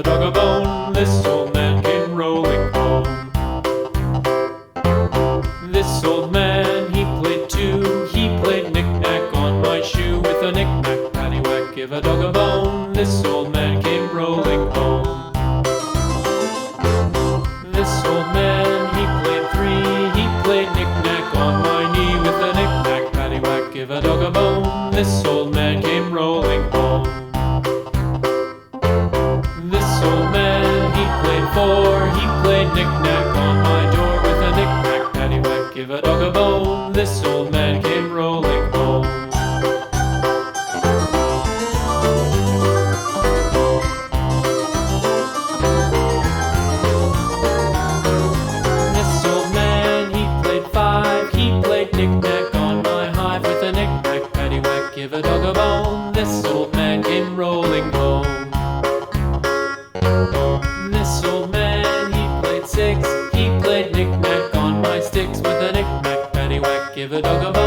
a dog a bone. This old man came rolling home. This old man, he played too. He played knick-knack on my shoe. With a knick-knack, paddywhack, give a dog a bone. This old man came rolling home. This old man, he played three. He played knick-knack on my knee. With a knick-knack, paddywhack, give a dog a bone. This old man came rolling home. This old man, he played four. He played knick-knack on my door. With a knick-knack, paddywhack, give a dog a bone. This old man came rolling home. This old man, he played five. He played knick-knack on my hive. With a knick-knack, paddywhack, give a dog a bone. This old man came rolling home. This old man, he played six. He played knick-knack on my sticks. With a knick-knack, paddywhack, give a dog a bone.